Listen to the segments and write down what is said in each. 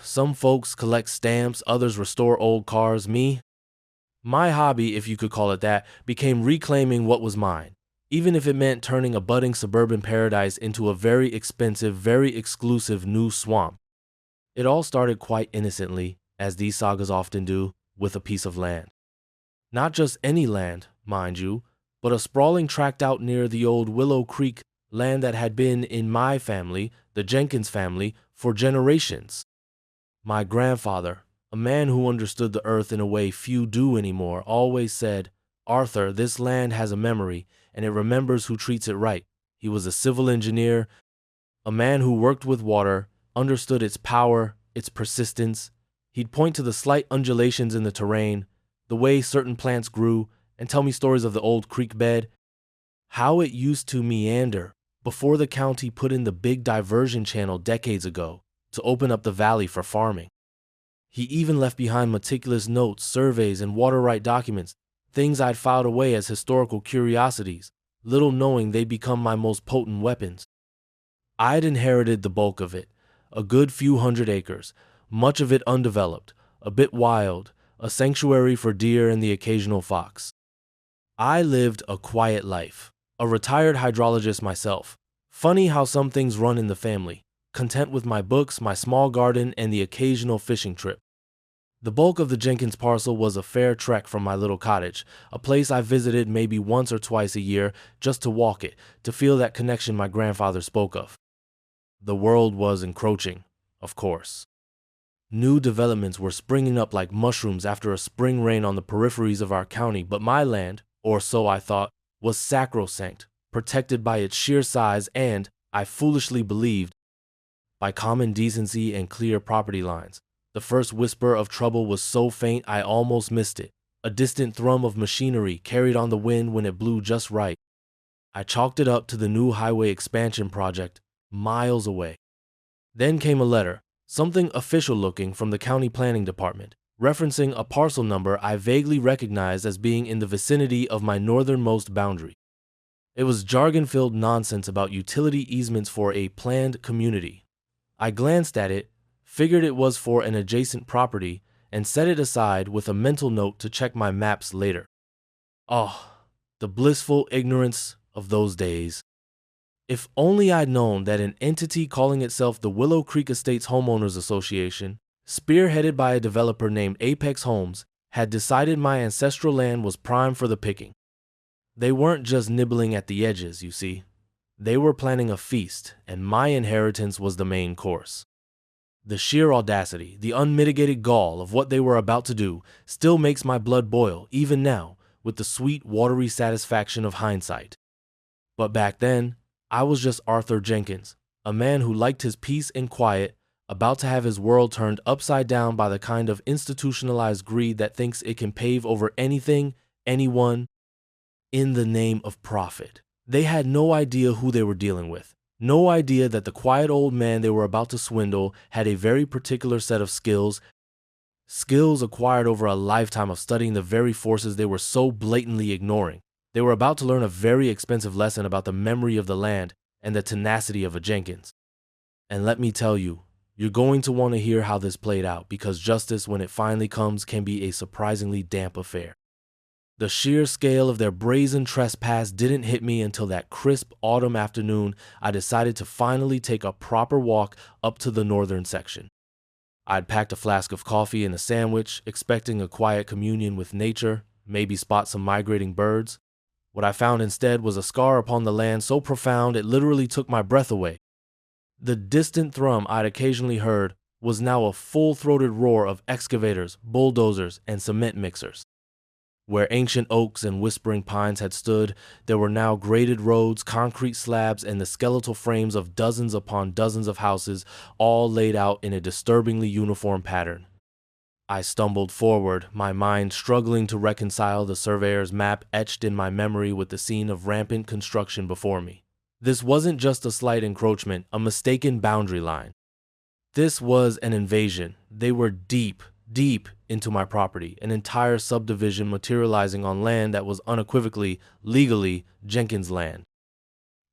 Some folks collect stamps, others restore old cars. My hobby, if you could call it that, became reclaiming what was mine, even if it meant turning a budding suburban paradise into a very expensive, very exclusive new swamp. It all started quite innocently, as these sagas often do, with a piece of land. Not just any land, mind you, but a sprawling tract out near the old Willow Creek, land that had been in my family, the Jenkins family, for generations. My grandfather, a man who understood the earth in a way few do anymore, always said, "Arthur, this land has a memory, and it remembers who treats it right." He was a civil engineer, a man who worked with water, understood its power, its persistence. He'd point to the slight undulations in the terrain, the way certain plants grew, and tell me stories of the old creek bed, how it used to meander before the county put in the big diversion channel decades ago to open up the valley for farming. He even left behind meticulous notes, surveys, and water right documents, things I'd filed away as historical curiosities, little knowing they'd become my most potent weapons. I'd inherited the bulk of it, a good few hundred acres, much of it undeveloped, a bit wild, a sanctuary for deer and the occasional fox. I lived a quiet life, a retired hydrologist myself. Funny how some things run in the family, content with my books, my small garden, and the occasional fishing trip. The bulk of the Jenkins parcel was a fair trek from my little cottage, a place I visited maybe once or twice a year just to walk it, to feel that connection my grandfather spoke of. The world was encroaching, of course. New developments were springing up like mushrooms after a spring rain on the peripheries of our county, but my land, or so I thought, was sacrosanct, protected by its sheer size and, I foolishly believed, by common decency and clear property lines. The first whisper of trouble was so faint I almost missed it, a distant thrum of machinery carried on the wind when it blew just right. I chalked it up to the new highway expansion project, miles away. Then came a letter, something official-looking from the county planning department, referencing a parcel number I vaguely recognized as being in the vicinity of my northernmost boundary. It was jargon-filled nonsense about utility easements for a planned community. I glanced at it, figured it was for an adjacent property, and set it aside with a mental note to check my maps later. Oh, the blissful ignorance of those days. If only I'd known that an entity calling itself the Willow Creek Estates Homeowners Association, spearheaded by a developer named Apex Homes, had decided my ancestral land was prime for the picking. They weren't just nibbling at the edges, you see. They were planning a feast, and my inheritance was the main course. The sheer audacity, the unmitigated gall of what they were about to do still makes my blood boil, even now, with the sweet, watery satisfaction of hindsight. But back then, I was just Arthur Jenkins, a man who liked his peace and quiet, about to have his world turned upside down by the kind of institutionalized greed that thinks it can pave over anything, anyone, in the name of profit. They had no idea who they were dealing with. No idea that the quiet old man they were about to swindle had a very particular set of skills acquired over a lifetime of studying the very forces they were so blatantly ignoring. They were about to learn a very expensive lesson about the memory of the land and the tenacity of a Jenkins. And let me tell you, you're going to want to hear how this played out, because justice, when it finally comes, can be a surprisingly damp affair. The sheer scale of their brazen trespass didn't hit me until that crisp autumn afternoon I decided to finally take a proper walk up to the northern section. I'd packed a flask of coffee and a sandwich, expecting a quiet communion with nature, maybe spot some migrating birds. What I found instead was a scar upon the land so profound it literally took my breath away. The distant thrum I'd occasionally heard was now a full-throated roar of excavators, bulldozers, and cement mixers. Where ancient oaks and whispering pines had stood, there were now graded roads, concrete slabs, and the skeletal frames of dozens upon dozens of houses, all laid out in a disturbingly uniform pattern. I stumbled forward, my mind struggling to reconcile the surveyor's map etched in my memory with the scene of rampant construction before me. This wasn't just a slight encroachment, a mistaken boundary line. This was an invasion. They were deep into my property, an entire subdivision materializing on land that was unequivocally, legally, Jenkins' land.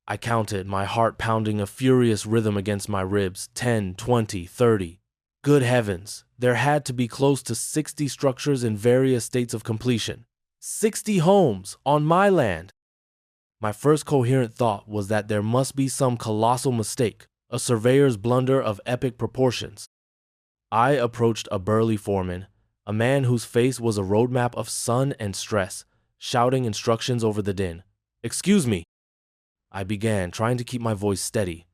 I counted, my heart pounding a furious rhythm against my ribs, 10, 20, 30. Good heavens, there had to be close to 60 structures in various states of completion. 60 homes on my land. My first coherent thought was that there must be some colossal mistake, a surveyor's blunder of epic proportions. I approached a burly foreman, a man whose face was a roadmap of sun and stress, shouting instructions over the din. "Excuse me," I began, trying to keep my voice steady.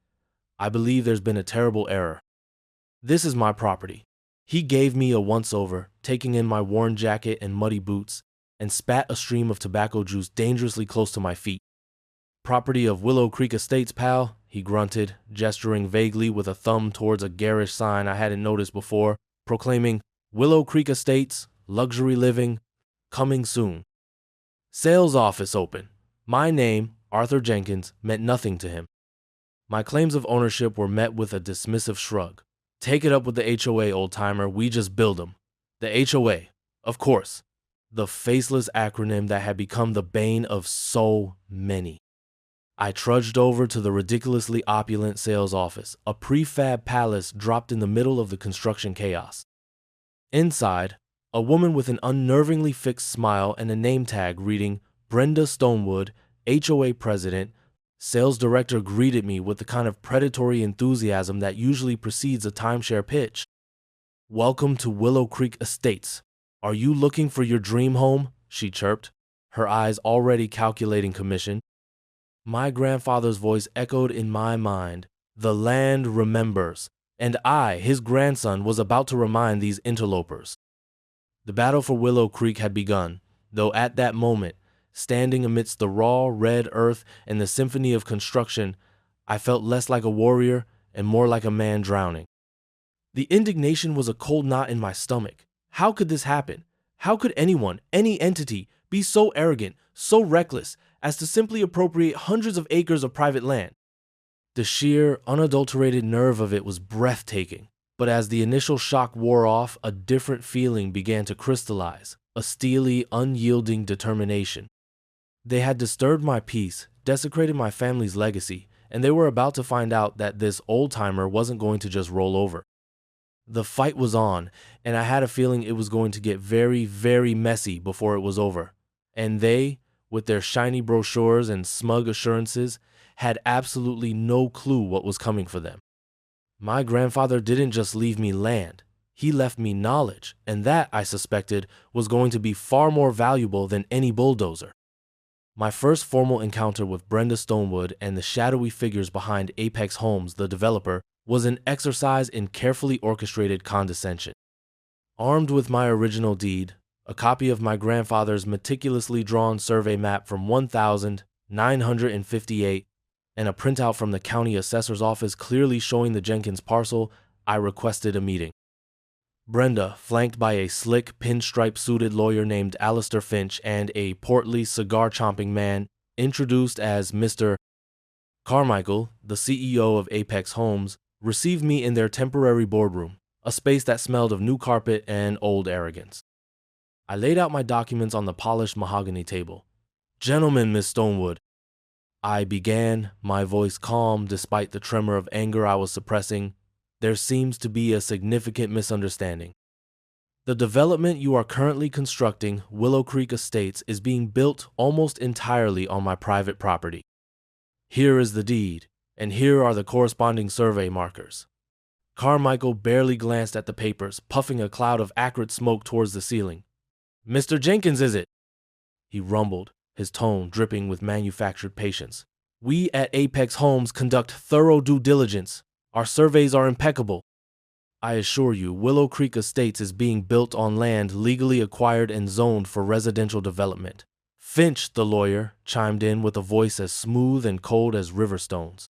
"I believe there's been a terrible error. This is my property." He gave me a once-over, taking in my worn jacket and muddy boots, and spat a stream of tobacco juice dangerously close to my feet. "Property of Willow Creek Estates, pal," he grunted, gesturing vaguely with a thumb towards a garish sign I hadn't noticed before, proclaiming, "Willow Creek Estates, luxury living, coming soon." Sales office open. My name, Arthur Jenkins, meant nothing to him. My claims of ownership were met with a dismissive shrug. "Take it up with the HOA, old-timer, we just build 'em." The HOA, of course. The faceless acronym that had become the bane of so many. I trudged over to the ridiculously opulent sales office, a prefab palace dropped in the middle of the construction chaos. Inside, a woman with an unnervingly fixed smile and a name tag reading Brenda Stonewood, HOA President, Sales Director, greeted me with the kind of predatory enthusiasm that usually precedes a timeshare pitch. "Welcome to Willow Creek Estates. Are you looking for your dream home?" she chirped, her eyes already calculating commission. My grandfather's voice echoed in my mind. The land remembers, and I, his grandson, was about to remind these interlopers. The battle for Willow Creek had begun, though at that moment, standing amidst the raw, red earth and the symphony of construction, I felt less like a warrior and more like a man drowning. The indignation was a cold knot in my stomach. How could this happen? How could anyone, any entity, be so arrogant, so reckless, as to simply appropriate hundreds of acres of private land? The sheer, unadulterated nerve of it was breathtaking, but as the initial shock wore off, a different feeling began to crystallize, a steely, unyielding determination. They had disturbed my peace, desecrated my family's legacy, and they were about to find out that this old-timer wasn't going to just roll over. The fight was on, and I had a feeling it was going to get very, very messy before it was over. And they, with their shiny brochures and smug assurances, had absolutely no clue what was coming for them. My grandfather didn't just leave me land. He left me knowledge, and that, I suspected, was going to be far more valuable than any bulldozer. My first formal encounter with Brenda Stonewood and the shadowy figures behind Apex Homes, the developer, was an exercise in carefully orchestrated condescension. Armed with my original deed, a copy of my grandfather's meticulously drawn survey map from 1958, and a printout from the county assessor's office clearly showing the Jenkins parcel, I requested a meeting. Brenda, flanked by a slick, pinstripe-suited lawyer named Alistair Finch and a portly, cigar-chomping man introduced as Mr. Carmichael, the CEO of Apex Homes, received me in their temporary boardroom, a space that smelled of new carpet and old arrogance. I laid out my documents on the polished mahogany table. "Gentlemen, Miss Stonewood," I began, my voice calm despite the tremor of anger I was suppressing, "there seems to be a significant misunderstanding. The development you are currently constructing, Willow Creek Estates, is being built almost entirely on my private property. Here is the deed, and here are the corresponding survey markers." Carmichael barely glanced at the papers, puffing a cloud of acrid smoke towards the ceiling. "Mr. Jenkins, is it?" he rumbled, his tone dripping with manufactured patience. "We at Apex Homes conduct thorough due diligence. Our surveys are impeccable. I assure you, Willow Creek Estates is being built on land legally acquired and zoned for residential development." Finch, the lawyer, chimed in with a voice as smooth and cold as river stones.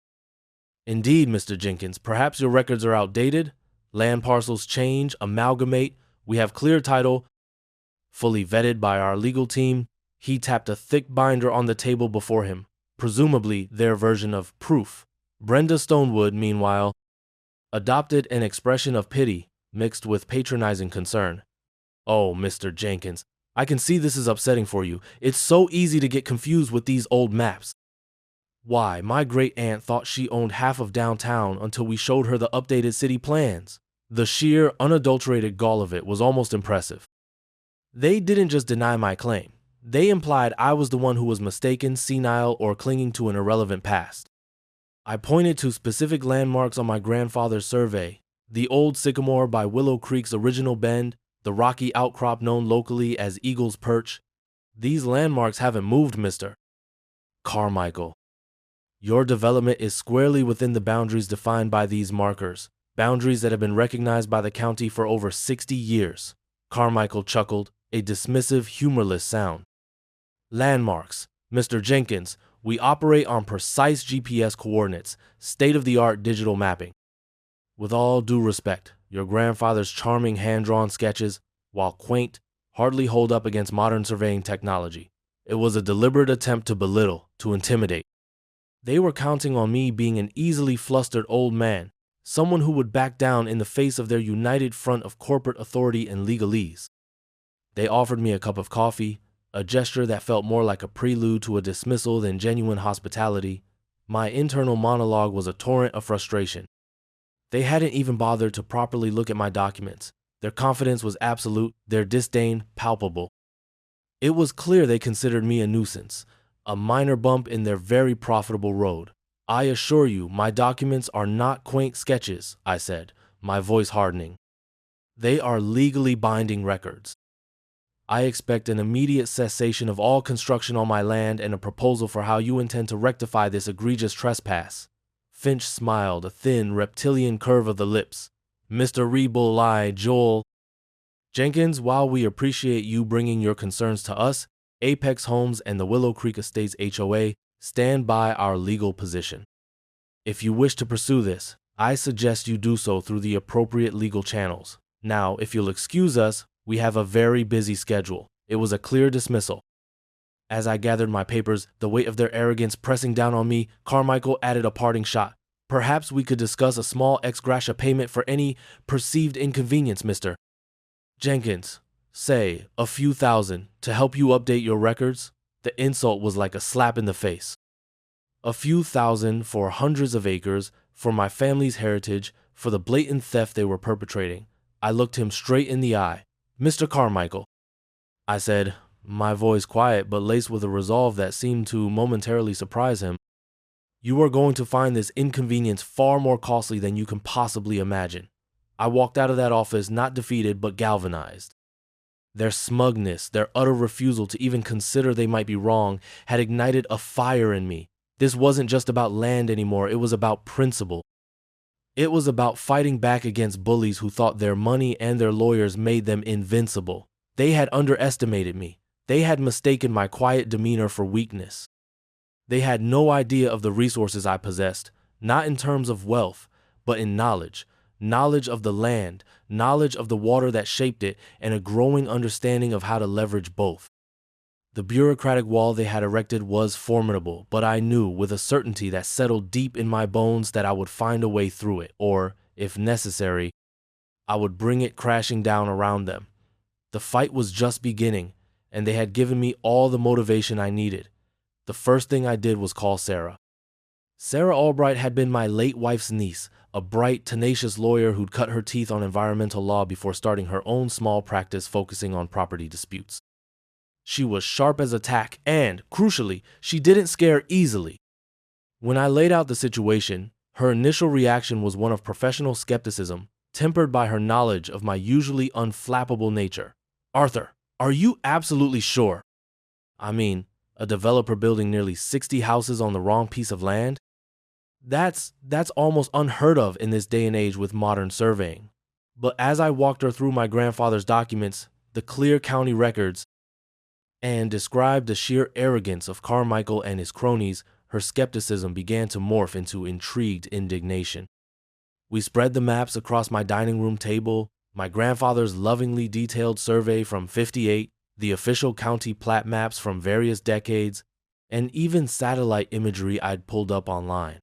"Indeed, Mr. Jenkins, perhaps your records are outdated. Land parcels change, amalgamate. We have clear title, fully vetted by our legal team." He tapped a thick binder on the table before him, presumably their version of proof. Brenda Stonewood, meanwhile, adopted an expression of pity mixed with patronizing concern. "Oh, Mr. Jenkins, I can see this is upsetting for you. It's so easy to get confused with these old maps. Why, my great-aunt thought she owned half of downtown until we showed her the updated city plans. The sheer, unadulterated gall of it was almost impressive. They didn't just deny my claim. They implied I was the one who was mistaken, senile, or clinging to an irrelevant past. I pointed to specific landmarks on my grandfather's survey: the old sycamore by Willow Creek's original bend, the rocky outcrop known locally as Eagle's Perch. These landmarks haven't moved, Mr. Carmichael. Your development is squarely within the boundaries defined by these markers, boundaries that have been recognized by the county for over 60 years. Carmichael chuckled, a dismissive, humorless sound. Landmarks. Mr. Jenkins, we operate on precise GPS coordinates, state-of-the-art digital mapping. With all due respect, your grandfather's charming hand-drawn sketches, while quaint, hardly hold up against modern surveying technology. It was a deliberate attempt to belittle, to intimidate. They were counting on me being an easily flustered old man, someone who would back down in the face of their united front of corporate authority and legalese. They offered me a cup of coffee, a gesture that felt more like a prelude to a dismissal than genuine hospitality. My internal monologue was a torrent of frustration. They hadn't even bothered to properly look at my documents. Their confidence was absolute, their disdain palpable. It was clear they considered me a nuisance, a minor bump in their very profitable road. I assure you, my documents are not quaint sketches, I said, my voice hardening. They are legally binding records. I expect an immediate cessation of all construction on my land and a proposal for how you intend to rectify this egregious trespass. Finch smiled, a thin, reptilian curve of the lips. Mr. Rebull, Joel. Jenkins, while we appreciate you bringing your concerns to us, Apex Homes and the Willow Creek Estates HOA stand by our legal position. If you wish to pursue this, I suggest you do so through the appropriate legal channels. Now, if you'll excuse us, we have a very busy schedule. It was a clear dismissal. As I gathered my papers, the weight of their arrogance pressing down on me, Carmichael added a parting shot. Perhaps we could discuss a small ex gratia payment for any perceived inconvenience, Mr. Jenkins. Say, a few thousand, to help you update your records. The insult was like a slap in the face. A few thousand for hundreds of acres, for my family's heritage, for the blatant theft they were perpetrating. I looked him straight in the eye. Mr. Carmichael, I said, my voice quiet but laced with a resolve that seemed to momentarily surprise him. You are going to find this inconvenience far more costly than you can possibly imagine. I walked out of that office not defeated but galvanized. Their smugness, their utter refusal to even consider they might be wrong, had ignited a fire in me. This wasn't just about land anymore, it was about principle. It was about fighting back against bullies who thought their money and their lawyers made them invincible. They had underestimated me. They had mistaken my quiet demeanor for weakness. They had no idea of the resources I possessed, not in terms of wealth, but in knowledge. Knowledge of the land, knowledge of the water that shaped it, and a growing understanding of how to leverage both. The bureaucratic wall they had erected was formidable, but I knew with a certainty that settled deep in my bones that I would find a way through it, or, if necessary, I would bring it crashing down around them. The fight was just beginning, and they had given me all the motivation I needed. The first thing I did was call Sarah. Sarah Albright had been my late wife's niece, a bright, tenacious lawyer who'd cut her teeth on environmental law before starting her own small practice focusing on property disputes. She was sharp as a tack and, crucially, she didn't scare easily. When I laid out the situation, her initial reaction was one of professional skepticism, tempered by her knowledge of my usually unflappable nature. Arthur, are you absolutely sure? I mean, a developer building nearly 60 houses on the wrong piece of land? That's almost unheard of in this day and age with modern surveying. But as I walked her through my grandfather's documents, the clear county records, and described the sheer arrogance of Carmichael and his cronies, her skepticism began to morph into intrigued indignation. We spread the maps across my dining room table, my grandfather's lovingly detailed survey from '58, the official county plat maps from various decades, and even satellite imagery I'd pulled up online.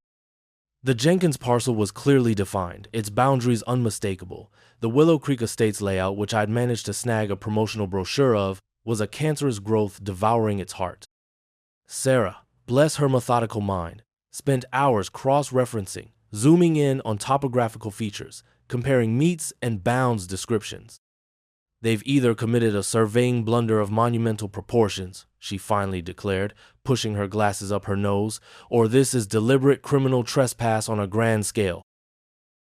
The Jenkins parcel was clearly defined, its boundaries unmistakable. The Willow Creek Estates layout, which I'd managed to snag a promotional brochure of, was a cancerous growth devouring its heart. Sarah, bless her methodical mind, spent hours cross-referencing, zooming in on topographical features, comparing meets and bounds descriptions. They've either committed a surveying blunder of monumental proportions, she finally declared, pushing her glasses up her nose, or this is deliberate criminal trespass on a grand scale.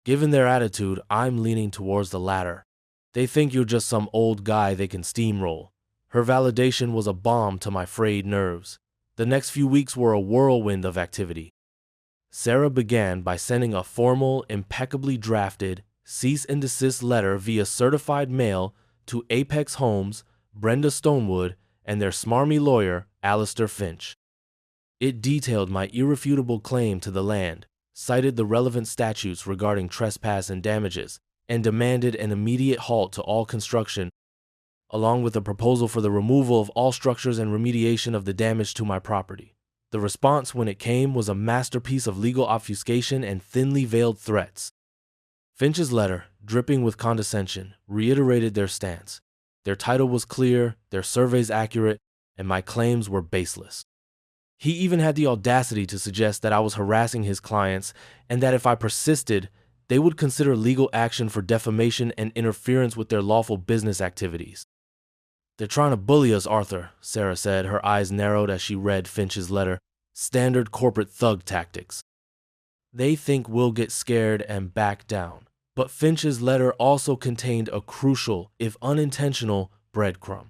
Given their attitude, I'm leaning towards the latter. They think you're just some old guy they can steamroll. Her validation was a balm to my frayed nerves. The next few weeks were a whirlwind of activity. Sarah began by sending a formal, impeccably drafted, cease and desist letter via certified mail to Apex Homes, Brenda Stonewood, and their smarmy lawyer, Alistair Finch. It detailed my irrefutable claim to the land, cited the relevant statutes regarding trespass and damages, and demanded an immediate halt to all construction, along with a proposal for the removal of all structures and remediation of the damage to my property. The response when it came was a masterpiece of legal obfuscation and thinly veiled threats. Finch's letter, dripping with condescension, reiterated their stance. Their title was clear, their surveys accurate, and my claims were baseless. He even had the audacity to suggest that I was harassing his clients and that if I persisted, they would consider legal action for defamation and interference with their lawful business activities. "They're trying to bully us, Arthur," Sarah said, her eyes narrowed as she read Finch's letter. "Standard corporate thug tactics. They think we'll get scared and back down." But Finch's letter also contained a crucial, if unintentional, breadcrumb.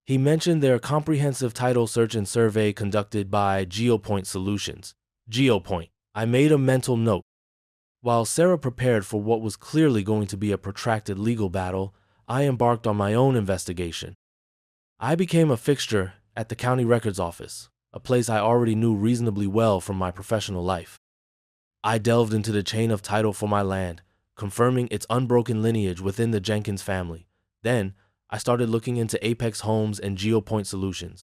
He mentioned their comprehensive title search and survey conducted by GeoPoint Solutions. GeoPoint. I made a mental note. While Sarah prepared for what was clearly going to be a protracted legal battle, I embarked on my own investigation. I became a fixture at the county records office, a place I already knew reasonably well from my professional life. I delved into the chain of title for my land, confirming its unbroken lineage within the Jenkins family. Then, I started looking into Apex Homes and GeoPoint Solutions.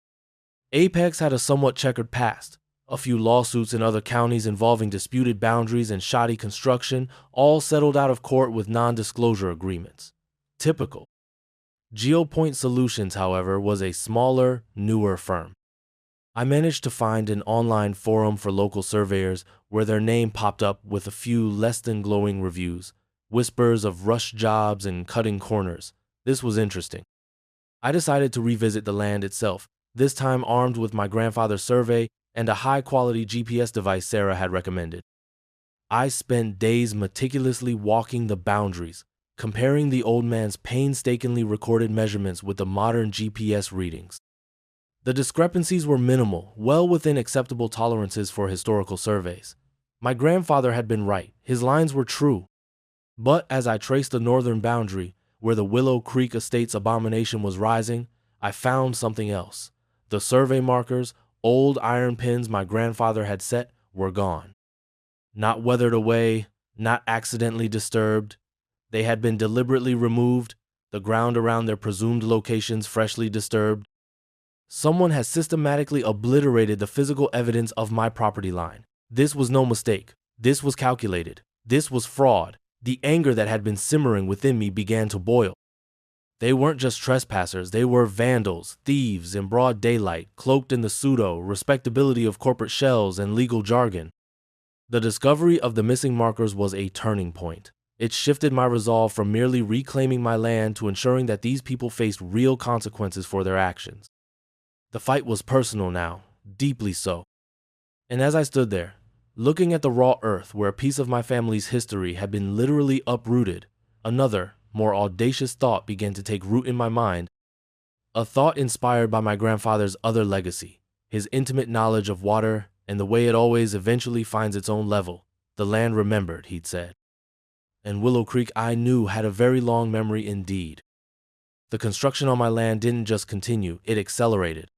Apex had a somewhat checkered past. A few lawsuits in other counties involving disputed boundaries and shoddy construction, all settled out of court with non-disclosure agreements. Typical. GeoPoint Solutions, however, was a smaller, newer firm. I managed to find an online forum for local surveyors where their name popped up with a few less than glowing reviews, whispers of rush jobs and cutting corners. This was interesting. I decided to revisit the land itself, this time armed with my grandfather's survey and a high-quality GPS device Sarah had recommended. I spent days meticulously walking the boundaries, comparing the old man's painstakingly recorded measurements with the modern GPS readings. The discrepancies were minimal, well within acceptable tolerances for historical surveys. My grandfather had been right, his lines were true. But as I traced the northern boundary, where the Willow Creek Estates abomination was rising, I found something else. The survey markers, old iron pins my grandfather had set, were gone. Not weathered away, not accidentally disturbed. They had been deliberately removed, the ground around their presumed locations freshly disturbed. Someone has systematically obliterated the physical evidence of my property line. This was no mistake. This was calculated. This was fraud. The anger that had been simmering within me began to boil. They weren't just trespassers, they were vandals, thieves in broad daylight, cloaked in the pseudo-respectability of corporate shells and legal jargon. The discovery of the missing markers was a turning point. It shifted my resolve from merely reclaiming my land to ensuring that these people faced real consequences for their actions. The fight was personal now, deeply so. And as I stood there, looking at the raw earth where a piece of my family's history had been literally uprooted, another, more audacious thought began to take root in my mind, a thought inspired by my grandfather's other legacy, his intimate knowledge of water and the way it always eventually finds its own level. The land remembered, he'd said. And Willow Creek, I knew, had a very long memory indeed. The construction on my land didn't just continue, it accelerated.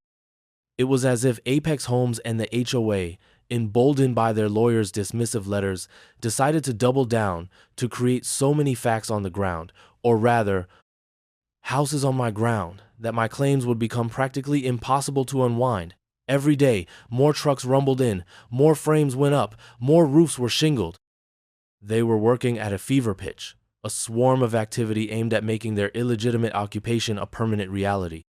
It was as if Apex Homes and the HOA, emboldened by their lawyers' dismissive letters, decided to double down to create so many facts on the ground, or rather, houses on my ground, that my claims would become practically impossible to unwind. Every day, more trucks rumbled in, more frames went up, more roofs were shingled. They were working at a fever pitch, a swarm of activity aimed at making their illegitimate occupation a permanent reality.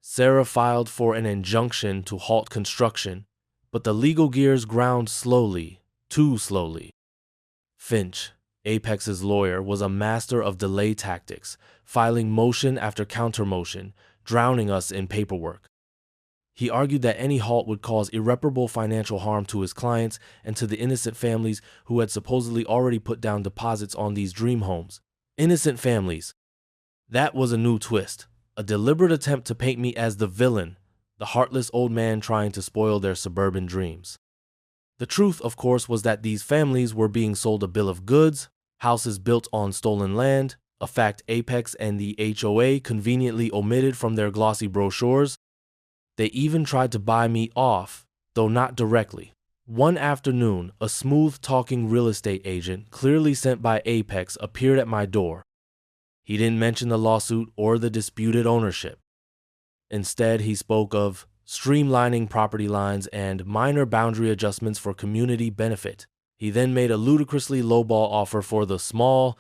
Sarah filed for an injunction to halt construction, but the legal gears ground slowly, too slowly. Finch, Apex's lawyer was a master of delay tactics, filing motion after countermotion, drowning us in paperwork. He argued that any halt would cause irreparable financial harm to his clients and to the innocent families who had supposedly already put down deposits on these dream homes. Innocent families. That was a new twist, a deliberate attempt to paint me as the villain, the heartless old man trying to spoil their suburban dreams. The truth, of course, was that these families were being sold a bill of goods, houses built on stolen land, a fact Apex and the HOA conveniently omitted from their glossy brochures. They even tried to buy me off, though not directly. One afternoon, a smooth-talking real estate agent, clearly sent by Apex, appeared at my door. He didn't mention the lawsuit or the disputed ownership. Instead, he spoke of streamlining property lines and minor boundary adjustments for community benefit. He then made a ludicrously lowball offer for the small,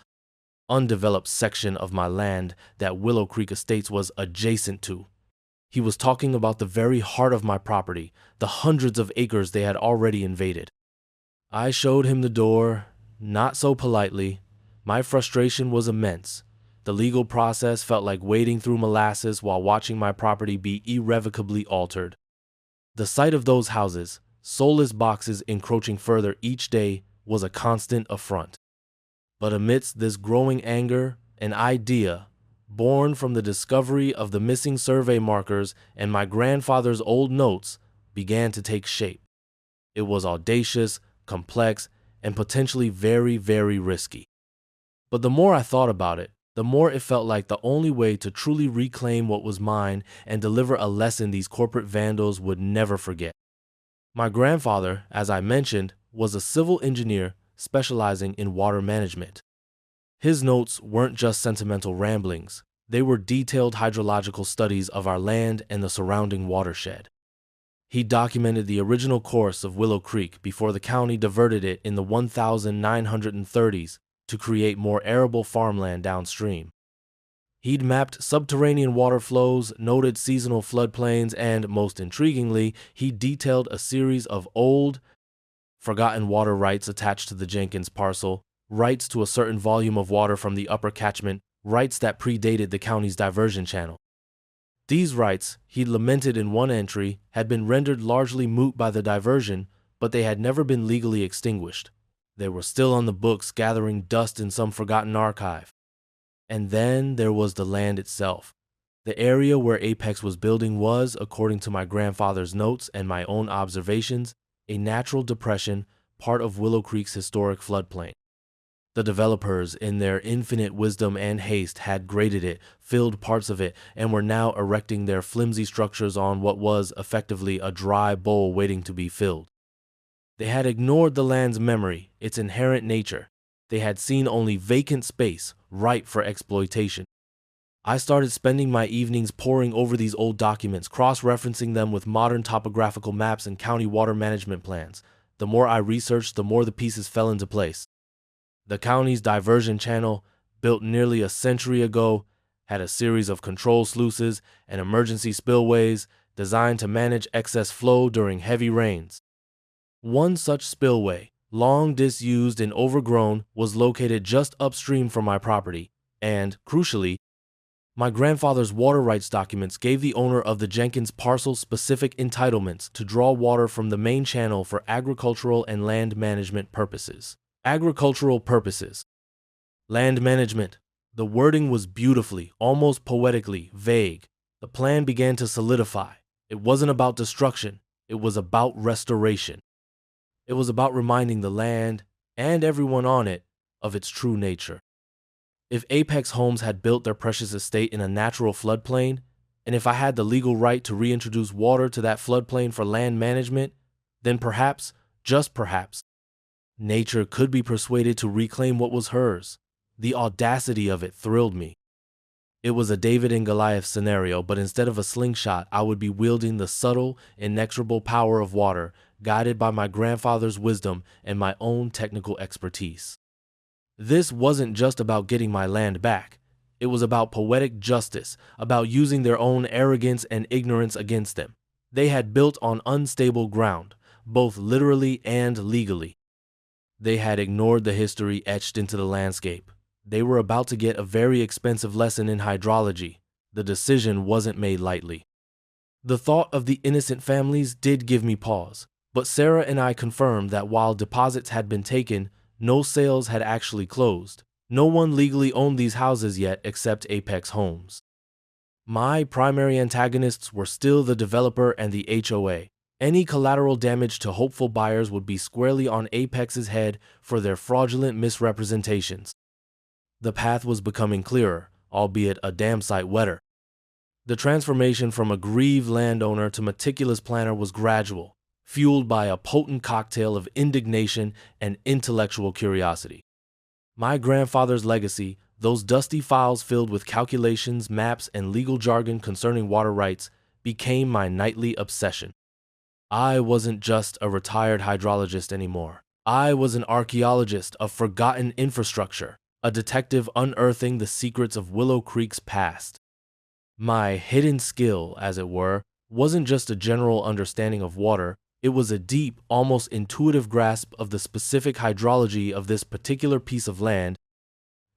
undeveloped section of my land that Willow Creek Estates was adjacent to. He was talking about the very heart of my property, the hundreds of acres they had already invaded. I showed him the door, not so politely. My frustration was immense. The legal process felt like wading through molasses while watching my property be irrevocably altered. The sight of those houses, soulless boxes encroaching further each day, was a constant affront. But amidst this growing anger, an idea, born from the discovery of the missing survey markers and my grandfather's old notes, began to take shape. It was audacious, complex, and potentially very, very risky. But the more I thought about it, the more it felt like the only way to truly reclaim what was mine and deliver a lesson these corporate vandals would never forget. My grandfather, as I mentioned, was a civil engineer specializing in water management. His notes weren't just sentimental ramblings. They were detailed hydrological studies of our land and the surrounding watershed. He documented the original course of Willow Creek before the county diverted it in the 1930s to create more arable farmland downstream. He'd mapped subterranean water flows, noted seasonal floodplains, and, most intriguingly, he detailed a series of old, forgotten water rights attached to the Jenkins parcel, rights to a certain volume of water from the upper catchment, rights that predated the county's diversion channel. These rights, he lamented in one entry, had been rendered largely moot by the diversion, but they had never been legally extinguished. They were still on the books, gathering dust in some forgotten archive. And then there was the land itself. The area where Apex was building was, according to my grandfather's notes and my own observations, a natural depression, part of Willow Creek's historic floodplain. The developers, in their infinite wisdom and haste, had graded it, filled parts of it, and were now erecting their flimsy structures on what was effectively a dry bowl waiting to be filled. They had ignored the land's memory, its inherent nature. They had seen only vacant space, ripe for exploitation. I started spending my evenings poring over these old documents, cross-referencing them with modern topographical maps and county water management plans. The more I researched, the more the pieces fell into place. The county's diversion channel, built nearly a century ago, had a series of control sluices and emergency spillways designed to manage excess flow during heavy rains. One such spillway, long disused and overgrown, was located just upstream from my property, and, crucially, my grandfather's water rights documents gave the owner of the Jenkins parcel specific entitlements to draw water from the main channel for agricultural and land management purposes. Agricultural purposes. Land management. The wording was beautifully, almost poetically, vague. The plan began to solidify. It wasn't about destruction. It was about restoration. It was about reminding the land, and everyone on it, of its true nature. If Apex Homes had built their precious estate in a natural floodplain, and if I had the legal right to reintroduce water to that floodplain for land management, then perhaps, just perhaps, nature could be persuaded to reclaim what was hers. The audacity of it thrilled me. It was a David and Goliath scenario, but instead of a slingshot, I would be wielding the subtle, inexorable power of water, guided by my grandfather's wisdom and my own technical expertise. This wasn't just about getting my land back. It was about poetic justice, about using their own arrogance and ignorance against them. They had built on unstable ground, both literally and legally. They had ignored the history etched into the landscape. They were about to get a very expensive lesson in hydrology. The decision wasn't made lightly. The thought of the innocent families did give me pause, but Sarah and I confirmed that while deposits had been taken, no sales had actually closed. No one legally owned these houses yet except Apex Homes. My primary antagonists were still the developer and the HOA. Any collateral damage to hopeful buyers would be squarely on Apex's head for their fraudulent misrepresentations. The path was becoming clearer, albeit a damn sight wetter. The transformation from aggrieved landowner to meticulous planner was gradual, fueled by a potent cocktail of indignation and intellectual curiosity. My grandfather's legacy, those dusty files filled with calculations, maps, and legal jargon concerning water rights, became my nightly obsession. I wasn't just a retired hydrologist anymore. I was an archaeologist of forgotten infrastructure, a detective unearthing the secrets of Willow Creek's past. My hidden skill, as it were, wasn't just a general understanding of water, it was a deep, almost intuitive grasp of the specific hydrology of this particular piece of land,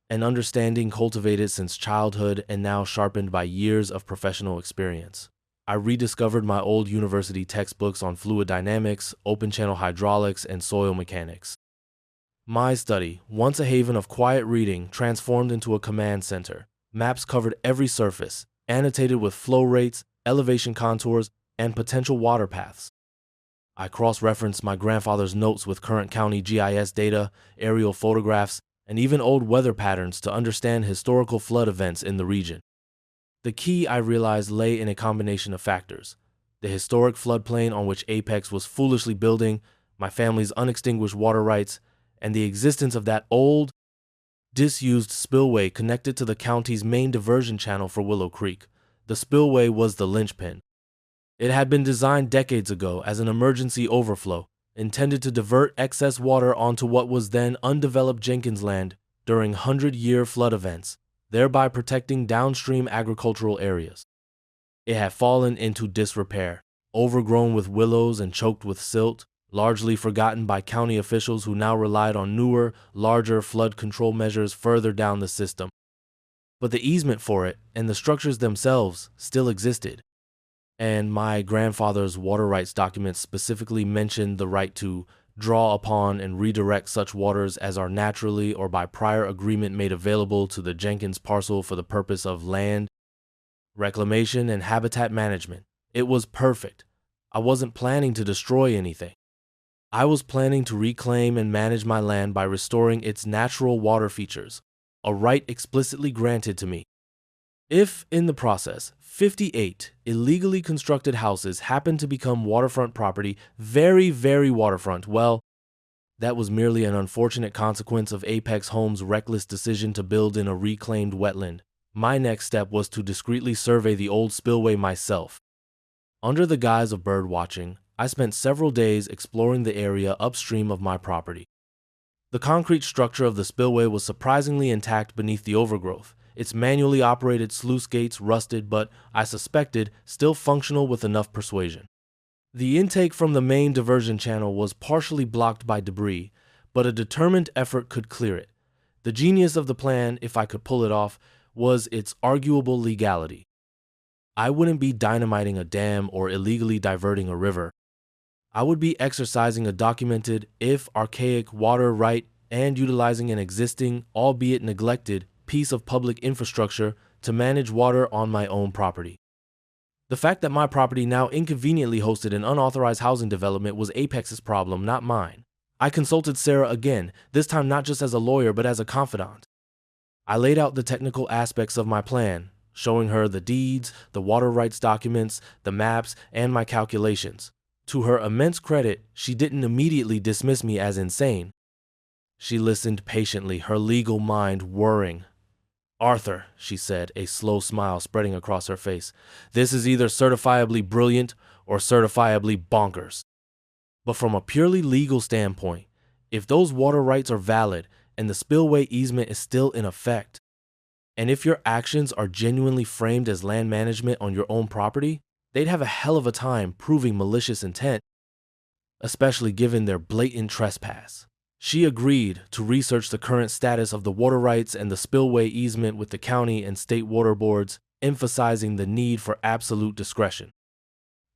an understanding cultivated since childhood and now sharpened by years of professional experience. I rediscovered my old university textbooks on fluid dynamics, open-channel hydraulics, and soil mechanics. My study, once a haven of quiet reading, transformed into a command center. Maps covered every surface, annotated with flow rates, elevation contours, and potential water paths. I cross-referenced my grandfather's notes with current county GIS data, aerial photographs, and even old weather patterns to understand historical flood events in the region. The key, I realized, lay in a combination of factors: the historic floodplain on which Apex was foolishly building, my family's unextinguished water rights, and the existence of that old, disused spillway connected to the county's main diversion channel for Willow Creek. The spillway was the linchpin. It had been designed decades ago as an emergency overflow, intended to divert excess water onto what was then undeveloped Jenkins land during 100-year flood events, thereby protecting downstream agricultural areas. It had fallen into disrepair, overgrown with willows and choked with silt, largely forgotten by county officials who now relied on newer, larger flood control measures further down the system. But the easement for it, and the structures themselves, still existed. And my grandfather's water rights documents specifically mentioned the right to draw upon and redirect such waters as are naturally or by prior agreement made available to the Jenkins parcel for the purpose of land reclamation and habitat management. It was perfect. I wasn't planning to destroy anything. I was planning to reclaim and manage my land by restoring its natural water features, a right explicitly granted to me. If, in the process, 58 illegally constructed houses happened to become waterfront property, very waterfront, well, that was merely an unfortunate consequence of Apex Homes' reckless decision to build in a reclaimed wetland. My next step was to discreetly survey the old spillway myself. Under the guise of bird watching, I spent several days exploring the area upstream of my property. The concrete structure of the spillway was surprisingly intact beneath the overgrowth. Its manually operated sluice gates rusted, but, I suspected, still functional with enough persuasion. The intake from the main diversion channel was partially blocked by debris, but a determined effort could clear it. The genius of the plan, if I could pull it off, was its arguable legality. I wouldn't be dynamiting a dam or illegally diverting a river. I would be exercising a documented, if archaic, water right and utilizing an existing, albeit neglected, piece of public infrastructure to manage water on my own property. The fact that my property now inconveniently hosted an unauthorized housing development was Apex's problem, not mine. I consulted Sarah again, this time not just as a lawyer but as a confidant. I laid out the technical aspects of my plan, showing her the deeds, the water rights documents, the maps, and my calculations. To her immense credit, she didn't immediately dismiss me as insane. She listened patiently, her legal mind whirring. "Arthur," she said, a slow smile spreading across her face, "this is either certifiably brilliant or certifiably bonkers. But from a purely legal standpoint, if those water rights are valid and the spillway easement is still in effect, and if your actions are genuinely framed as land management on your own property, they'd have a hell of a time proving malicious intent, especially given their blatant trespass." She agreed to research the current status of the water rights and the spillway easement with the county and state water boards, emphasizing the need for absolute discretion.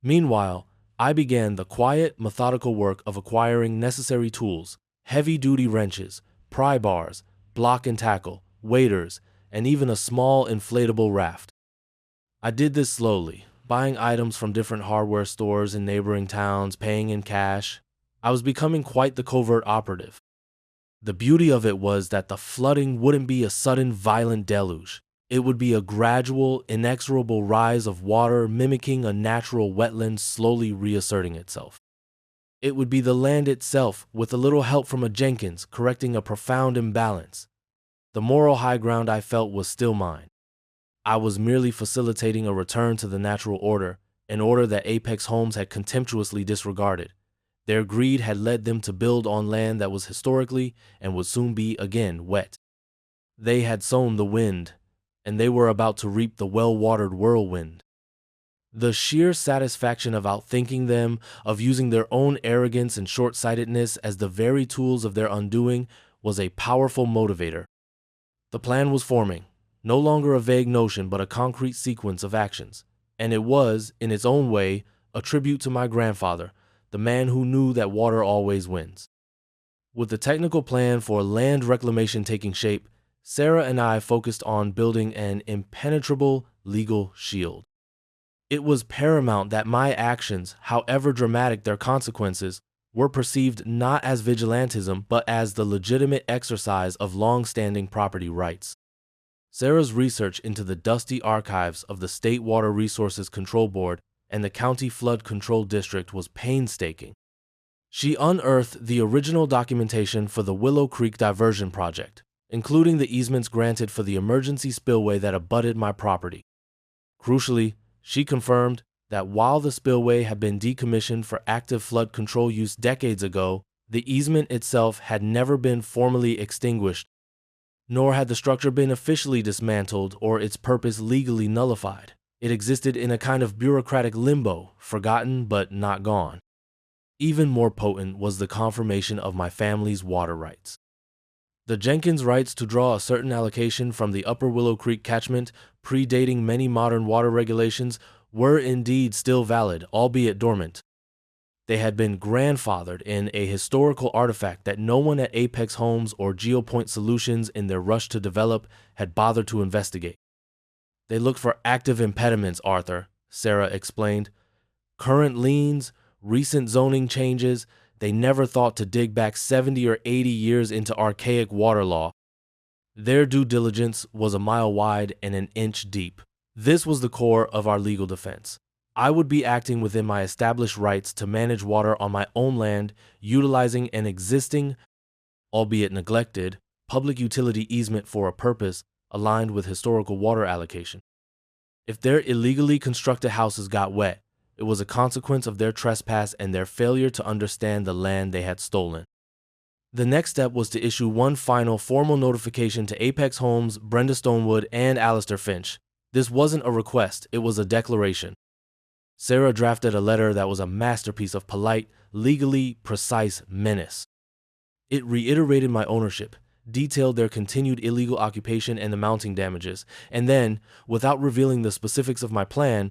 Meanwhile, I began the quiet, methodical work of acquiring necessary tools, heavy-duty wrenches, pry bars, block and tackle, waders, and even a small inflatable raft. I did this slowly, buying items from different hardware stores in neighboring towns, paying in cash. I was becoming quite the covert operative. The beauty of it was that the flooding wouldn't be a sudden, violent deluge. It would be a gradual, inexorable rise of water mimicking a natural wetland slowly reasserting itself. It would be the land itself, with a little help from a Jenkins, correcting a profound imbalance. The moral high ground I felt was still mine. I was merely facilitating a return to the natural order, an order that Apex Homes had contemptuously disregarded. Their greed had led them to build on land that was historically and would soon be again wet. They had sown the wind, and they were about to reap the well-watered whirlwind. The sheer satisfaction of outthinking them, of using their own arrogance and short-sightedness as the very tools of their undoing, was a powerful motivator. The plan was forming, no longer a vague notion but a concrete sequence of actions, and it was, in its own way, a tribute to my grandfather, the man who knew that water always wins. With the technical plan for land reclamation taking shape, Sarah and I focused on building an impenetrable legal shield. It was paramount that my actions, however dramatic their consequences, were perceived not as vigilantism but as the legitimate exercise of long-standing property rights. Sarah's research into the dusty archives of the State Water Resources Control Board and the County Flood Control District was painstaking. She unearthed the original documentation for the Willow Creek Diversion Project, including the easements granted for the emergency spillway that abutted my property. Crucially, she confirmed that while the spillway had been decommissioned for active flood control use decades ago, the easement itself had never been formally extinguished, nor had the structure been officially dismantled or its purpose legally nullified. It existed in a kind of bureaucratic limbo, forgotten but not gone. Even more potent was the confirmation of my family's water rights. The Jenkins rights to draw a certain allocation from the Upper Willow Creek catchment, predating many modern water regulations, were indeed still valid, albeit dormant. They had been grandfathered in a historical artifact that no one at Apex Homes or GeoPoint Solutions in their rush to develop had bothered to investigate. They looked for active impediments, Arthur, Sarah explained. Current liens, recent zoning changes, they never thought to dig back 70 or 80 years into archaic water law. Their due diligence was a mile wide and an inch deep. This was the core of our legal defense. I would be acting within my established rights to manage water on my own land, utilizing an existing, albeit neglected, public utility easement for a purpose aligned with historical water allocation. If their illegally constructed houses got wet, it was a consequence of their trespass and their failure to understand the land they had stolen. The next step was to issue one final formal notification to Apex Homes, Brenda Stonewood, and Alistair Finch. This wasn't a request, it was a declaration. Sarah drafted a letter that was a masterpiece of polite, legally precise menace. It reiterated my ownership, detailed their continued illegal occupation and the mounting damages, and then, without revealing the specifics of my plan,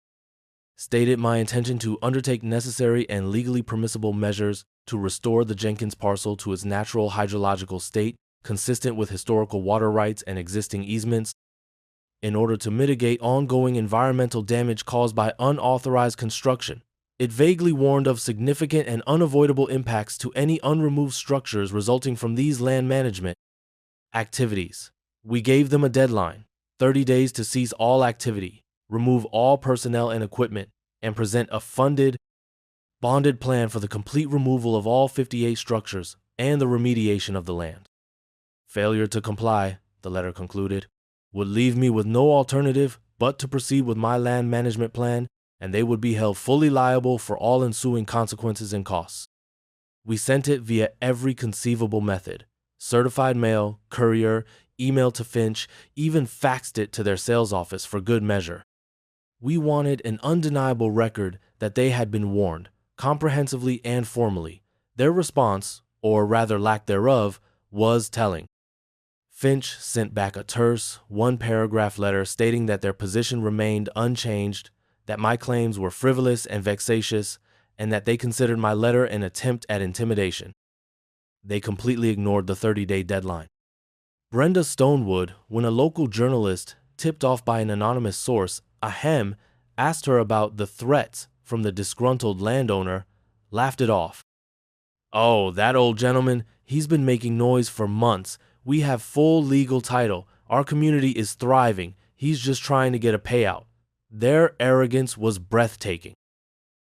stated my intention to undertake necessary and legally permissible measures to restore the Jenkins parcel to its natural hydrological state, consistent with historical water rights and existing easements, in order to mitigate ongoing environmental damage caused by unauthorized construction. It vaguely warned of significant and unavoidable impacts to any unremoved structures resulting from these land management activities. We gave them a deadline, 30 days to cease all activity, remove all personnel and equipment, and present a funded, bonded plan for the complete removal of all 58 structures and the remediation of the land. Failure to comply, the letter concluded, would leave me with no alternative but to proceed with my land management plan, and they would be held fully liable for all ensuing consequences and costs. We sent it via every conceivable method: certified mail, courier, email to Finch, even faxed it to their sales office for good measure. We wanted an undeniable record that they had been warned, comprehensively and formally. Their response, or rather lack thereof, was telling. Finch sent back a terse, one-paragraph letter stating that their position remained unchanged, that my claims were frivolous and vexatious, and that they considered my letter an attempt at intimidation. They completely ignored the 30-day deadline. Brenda Stonewood, when a local journalist, tipped off by an anonymous source, ahem, asked her about the threats from the disgruntled landowner, laughed it off. "Oh, that old gentleman, he's been making noise for months. We have full legal title. Our community is thriving. He's just trying to get a payout." Their arrogance was breathtaking.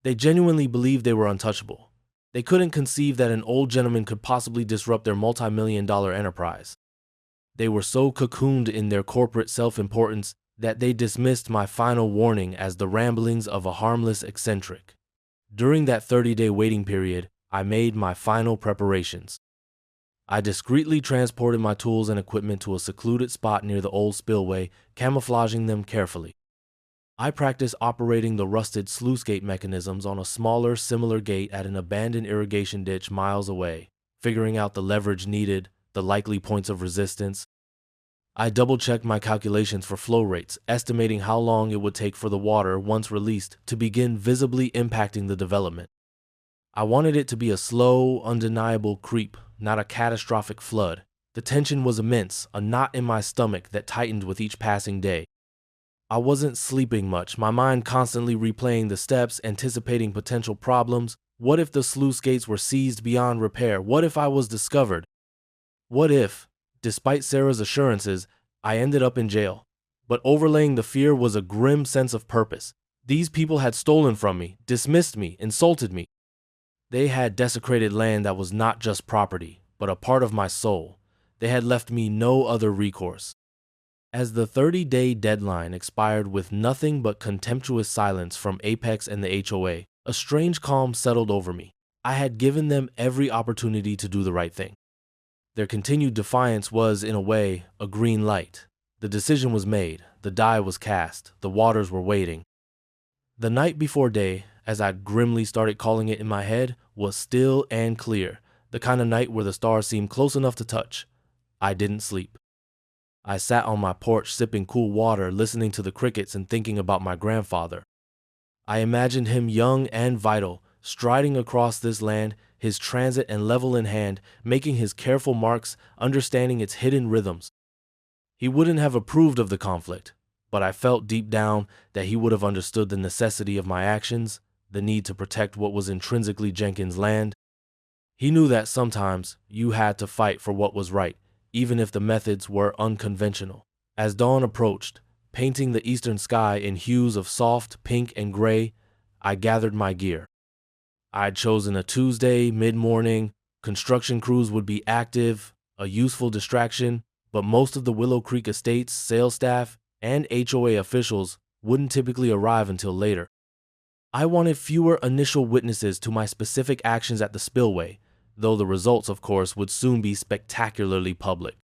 They genuinely believed they were untouchable. They couldn't conceive that an old gentleman could possibly disrupt their multi-million-dollar enterprise. They were so cocooned in their corporate self-importance that they dismissed my final warning as the ramblings of a harmless eccentric. During that 30-day waiting period, I made my final preparations. I discreetly transported my tools and equipment to a secluded spot near the old spillway, camouflaging them carefully. I practiced operating the rusted sluice gate mechanisms on a smaller, similar gate at an abandoned irrigation ditch miles away, figuring out the leverage needed, the likely points of resistance. I double-checked my calculations for flow rates, estimating how long it would take for the water, once released, to begin visibly impacting the development. I wanted it to be a slow, undeniable creep, not a catastrophic flood. The tension was immense, a knot in my stomach that tightened with each passing day. I wasn't sleeping much, my mind constantly replaying the steps, anticipating potential problems. What if the sluice gates were seized beyond repair? What if I was discovered? What if, despite Sarah's assurances, I ended up in jail? But overlaying the fear was a grim sense of purpose. These people had stolen from me, dismissed me, insulted me. They had desecrated land that was not just property, but a part of my soul. They had left me no other recourse. As the 30-day deadline expired with nothing but contemptuous silence from Apex and the HOA, a strange calm settled over me. I had given them every opportunity to do the right thing. Their continued defiance was, in a way, a green light. The decision was made, the die was cast, the waters were waiting. The night before day, as I grimly started calling it in my head, was still and clear, the kind of night where the stars seemed close enough to touch. I didn't sleep. I sat on my porch sipping cool water, listening to the crickets and thinking about my grandfather. I imagined him young and vital, striding across this land, his transit and level in hand, making his careful marks, understanding its hidden rhythms. He wouldn't have approved of the conflict, but I felt deep down that he would have understood the necessity of my actions, the need to protect what was intrinsically Jenkins' land. He knew that sometimes you had to fight for what was right, even if the methods were unconventional. As dawn approached, painting the eastern sky in hues of soft pink and gray, I gathered my gear. I'd chosen a Tuesday, mid-morning. Construction crews would be active, a useful distraction, but most of the Willow Creek Estate's sales staff and HOA officials wouldn't typically arrive until later. I wanted fewer initial witnesses to my specific actions at the spillway, though the results, of course, would soon be spectacularly public.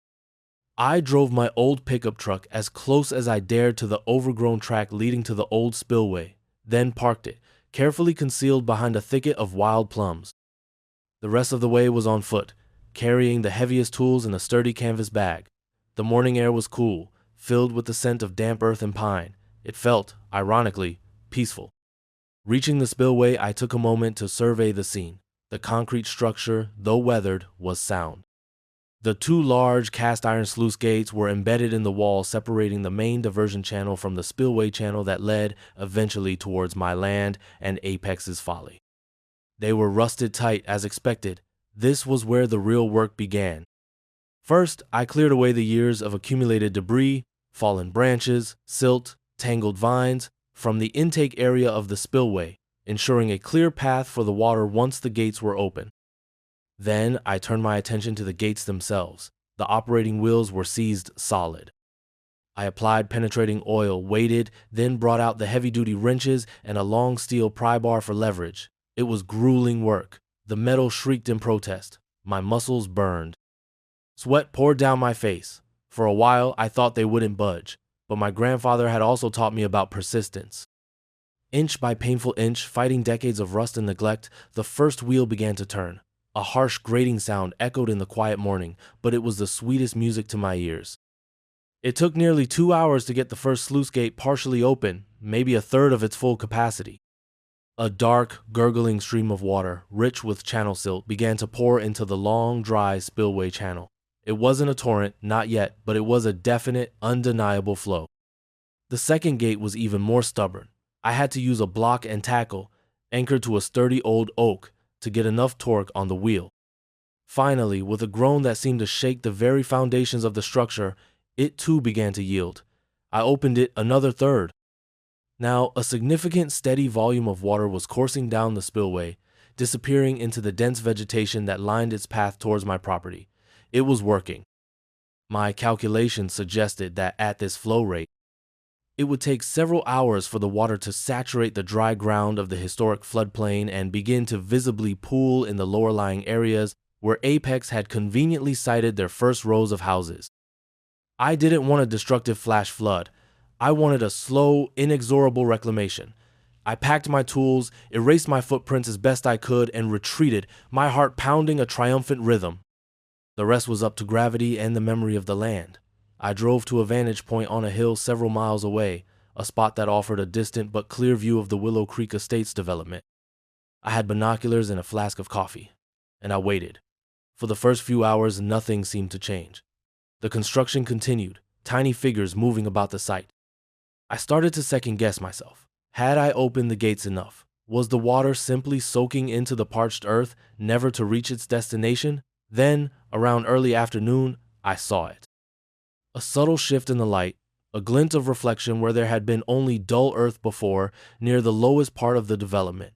I drove my old pickup truck as close as I dared to the overgrown track leading to the old spillway, then parked it, carefully concealed behind a thicket of wild plums. The rest of the way was on foot, carrying the heaviest tools in a sturdy canvas bag. The morning air was cool, filled with the scent of damp earth and pine. It felt, ironically, peaceful. Reaching the spillway, I took a moment to survey the scene. The concrete structure, though weathered, was sound. The two large cast-iron sluice gates were embedded in the wall separating the main diversion channel from the spillway channel that led, eventually, towards my land and Apex's folly. They were rusted tight, as expected. This was where the real work began. First, I cleared away the years of accumulated debris, fallen branches, silt, tangled vines, from the intake area of the spillway, ensuring a clear path for the water once the gates were open. Then I turned my attention to the gates themselves. The operating wheels were seized solid. I applied penetrating oil, waited, then brought out the heavy-duty wrenches and a long steel pry bar for leverage. It was grueling work. The metal shrieked in protest. My muscles burned. Sweat poured down my face. For a while, I thought they wouldn't budge, but my grandfather had also taught me about persistence. Inch by painful inch, fighting decades of rust and neglect, the first wheel began to turn. A harsh grating sound echoed in the quiet morning, but it was the sweetest music to my ears. It took nearly 2 hours to get the first sluice gate partially open, maybe a third of its full capacity. A dark, gurgling stream of water, rich with channel silt, began to pour into the long, dry spillway channel. It wasn't a torrent, not yet, but it was a definite, undeniable flow. The second gate was even more stubborn. I had to use a block and tackle, anchored to a sturdy old oak, to get enough torque on the wheel. Finally, with a groan that seemed to shake the very foundations of the structure, it too began to yield. I opened it another third. Now, a significant steady volume of water was coursing down the spillway, disappearing into the dense vegetation that lined its path towards my property. It was working. My calculations suggested that at this flow rate, it would take several hours for the water to saturate the dry ground of the historic floodplain and begin to visibly pool in the lower-lying areas where Apex had conveniently sited their first rows of houses. I didn't want a destructive flash flood. I wanted a slow, inexorable reclamation. I packed my tools, erased my footprints as best I could, and retreated, my heart pounding a triumphant rhythm. The rest was up to gravity and the memory of the land. I drove to a vantage point on a hill several miles away, a spot that offered a distant but clear view of the Willow Creek Estates development. I had binoculars and a flask of coffee, and I waited. For the first few hours, nothing seemed to change. The construction continued, tiny figures moving about the site. I started to second-guess myself. Had I opened the gates enough? Was the water simply soaking into the parched earth, never to reach its destination? Then, around early afternoon, I saw it. A subtle shift in the light, a glint of reflection where there had been only dull earth before, near the lowest part of the development.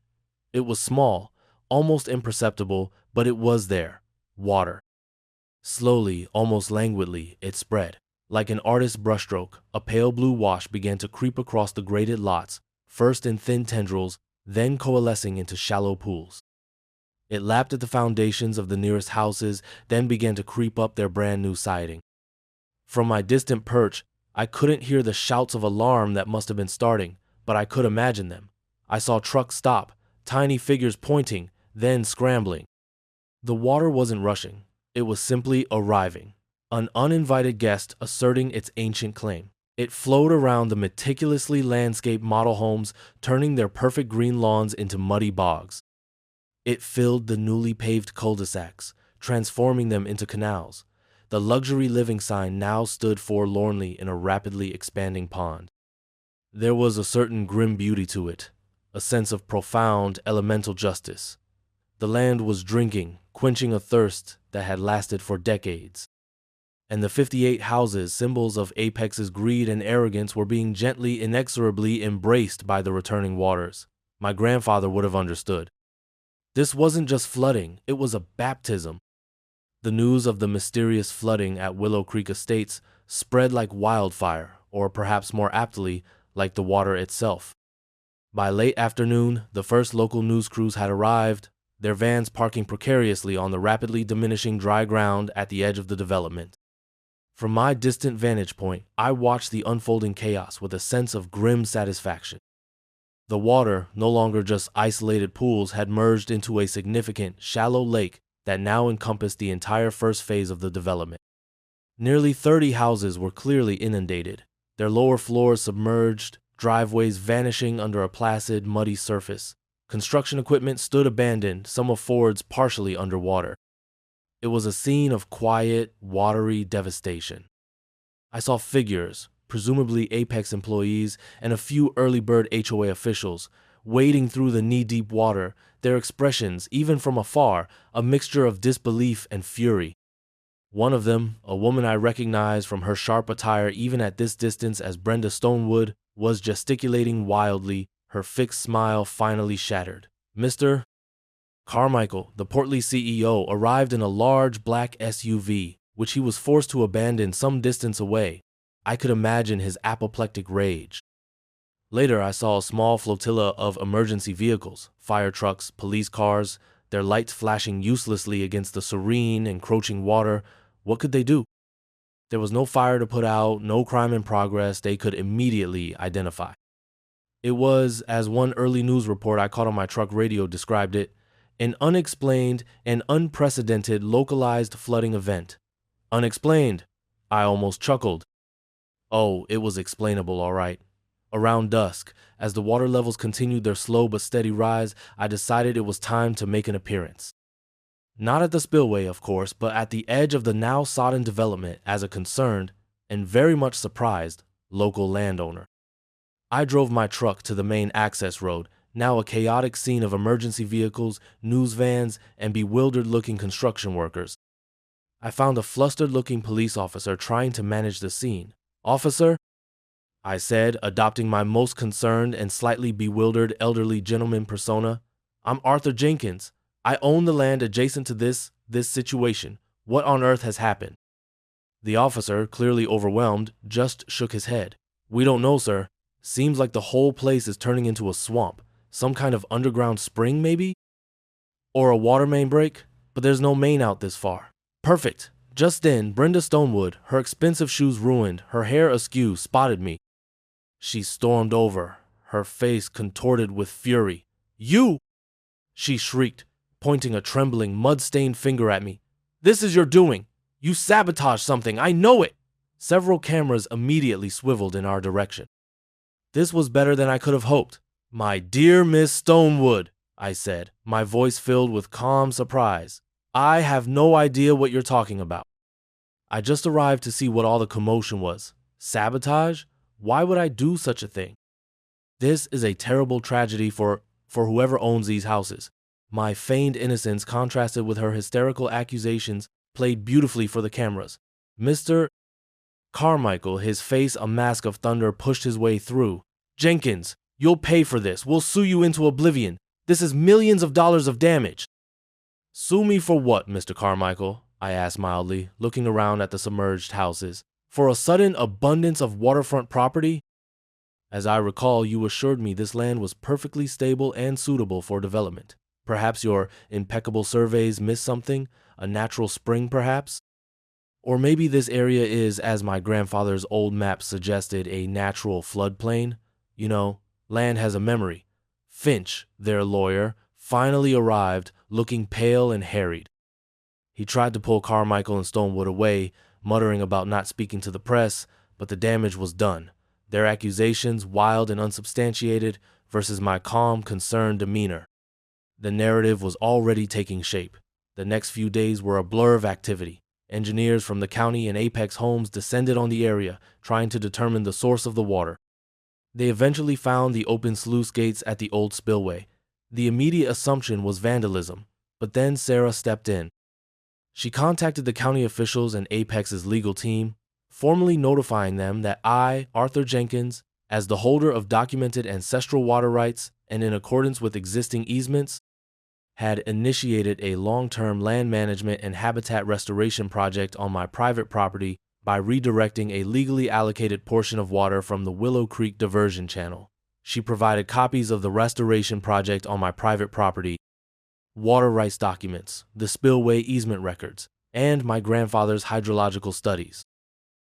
It was small, almost imperceptible, but it was there. Water. Slowly, almost languidly, it spread. Like an artist's brushstroke, a pale blue wash began to creep across the graded lots, first in thin tendrils, then coalescing into shallow pools. It lapped at the foundations of the nearest houses, then began to creep up their brand new siding. From my distant perch, I couldn't hear the shouts of alarm that must have been starting, but I could imagine them. I saw trucks stop, tiny figures pointing, then scrambling. The water wasn't rushing. It was simply arriving, an uninvited guest asserting its ancient claim. It flowed around the meticulously landscaped model homes, turning their perfect green lawns into muddy bogs. It filled the newly paved cul-de-sacs, transforming them into canals. The luxury living sign now stood forlornly in a rapidly expanding pond. There was a certain grim beauty to it, a sense of profound elemental justice. The land was drinking, quenching a thirst that had lasted for decades. And the 58 houses, symbols of Apex's greed and arrogance, were being gently, inexorably embraced by the returning waters. My grandfather would have understood. This wasn't just flooding, it was a baptism. The news of the mysterious flooding at Willow Creek Estates spread like wildfire, or perhaps more aptly, like the water itself. By late afternoon, the first local news crews had arrived, their vans parking precariously on the rapidly diminishing dry ground at the edge of the development. From my distant vantage point, I watched the unfolding chaos with a sense of grim satisfaction. The water, no longer just isolated pools, had merged into a significant, shallow lake that now encompassed the entire first phase of the development. Nearly 30 houses were clearly inundated, their lower floors submerged, driveways vanishing under a placid, muddy surface. Construction equipment stood abandoned, some of Ford's partially underwater. It was a scene of quiet, watery devastation. I saw figures, presumably Apex employees, and a few early bird HOA officials, wading through the knee-deep water, their expressions, even from afar, a mixture of disbelief and fury. One of them, a woman I recognized from her sharp attire even at this distance as Brenda Stonewood, was gesticulating wildly, her fixed smile finally shattered. Mr. Carmichael, the portly CEO, arrived in a large black SUV, which he was forced to abandon some distance away. I could imagine his apoplectic rage. Later, I saw a small flotilla of emergency vehicles, fire trucks, police cars, their lights flashing uselessly against the serene, encroaching water. What could they do? There was no fire to put out, no crime in progress they could immediately identify. It was, as one early news report I caught on my truck radio described it, An unexplained and unprecedented localized flooding event. Unexplained. I almost chuckled. Oh, it was explainable, all right. Around dusk, as the water levels continued their slow but steady rise, I decided it was time to make an appearance. Not at the spillway, of course, but at the edge of the now sodden development as a concerned, and very much surprised, local landowner. I drove my truck to the main access road, now a chaotic scene of emergency vehicles, news vans, and bewildered-looking construction workers. I found a flustered-looking police officer trying to manage the scene. "Officer," I said, adopting my most concerned and slightly bewildered elderly gentleman persona, "I'm Arthur Jenkins. I own the land adjacent to this situation. What on earth has happened?" The officer, clearly overwhelmed, just shook his head. "We don't know, sir. Seems like the whole place is turning into a swamp. Some kind of underground spring, maybe? Or a water main break? But there's no main out this far." Perfect. Just then, Brenda Stonewood, her expensive shoes ruined, her hair askew, spotted me. She stormed over, her face contorted with fury. "You!" she shrieked, pointing a trembling, mud-stained finger at me. "This is your doing. You sabotaged something, I know it!" Several cameras immediately swiveled in our direction. This was better than I could have hoped. "My dear Miss Stonewood," I said, my voice filled with calm surprise, "I have no idea what you're talking about. I just arrived to see what all the commotion was. Sabotage? Why would I do such a thing? This is a terrible tragedy for whoever owns these houses." My feigned innocence contrasted with her hysterical accusations played beautifully for the cameras. Mr. Carmichael, his face a mask of thunder, pushed his way through. "Jenkins, you'll pay for this. We'll sue you into oblivion. This is millions of dollars of damage." "Sue me for what, Mr. Carmichael?" I asked mildly, looking around at the submerged houses. "For a sudden abundance of waterfront property? As I recall, you assured me this land was perfectly stable and suitable for development. Perhaps your impeccable surveys missed something? A natural spring, perhaps? Or maybe this area is, as my grandfather's old map suggested, a natural floodplain? You know, land has a memory." Finch, their lawyer, finally arrived, looking pale and harried. He tried to pull Carmichael and Stonewood away, muttering about not speaking to the press, but the damage was done. Their accusations, wild and unsubstantiated, versus my calm, concerned demeanor. The narrative was already taking shape. The next few days were a blur of activity. Engineers from the county and Apex Homes descended on the area, trying to determine the source of the water. They eventually found the open sluice gates at the old spillway. The immediate assumption was vandalism, but then Sarah stepped in. She contacted the county officials and Apex's legal team, formally notifying them that I, Arthur Jenkins, as the holder of documented ancestral water rights and in accordance with existing easements, had initiated a long-term land management and habitat restoration project on my private property by redirecting a legally allocated portion of water from the Willow Creek diversion channel. She provided copies of the restoration project on my private property, water rights documents, the spillway easement records, and my grandfather's hydrological studies.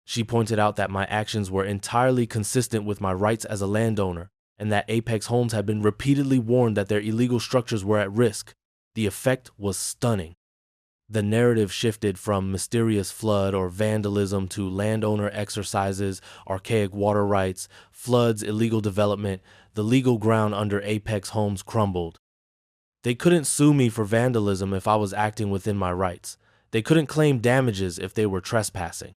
She pointed out that my actions were entirely consistent with my rights as a landowner, and that Apex Homes had been repeatedly warned that their illegal structures were at risk. The effect was stunning. The narrative shifted from mysterious flood or vandalism to landowner exercises, archaic water rights, floods, illegal development. The legal ground under Apex Homes crumbled. They couldn't sue me for vandalism if I was acting within my rights. They couldn't claim damages if they were trespassing.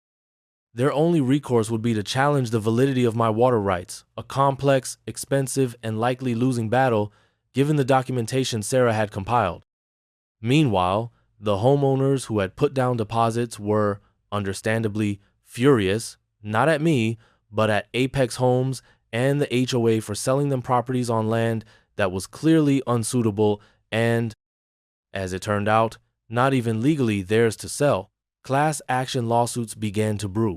Their only recourse would be to challenge the validity of my water rights, a complex, expensive, and likely losing battle given the documentation Sarah had compiled. Meanwhile, the homeowners who had put down deposits were, understandably, furious, not at me, but at Apex Homes and the HOA for selling them properties on land that was clearly unsuitable and, as it turned out, not even legally theirs to sell. Class action lawsuits began to brew.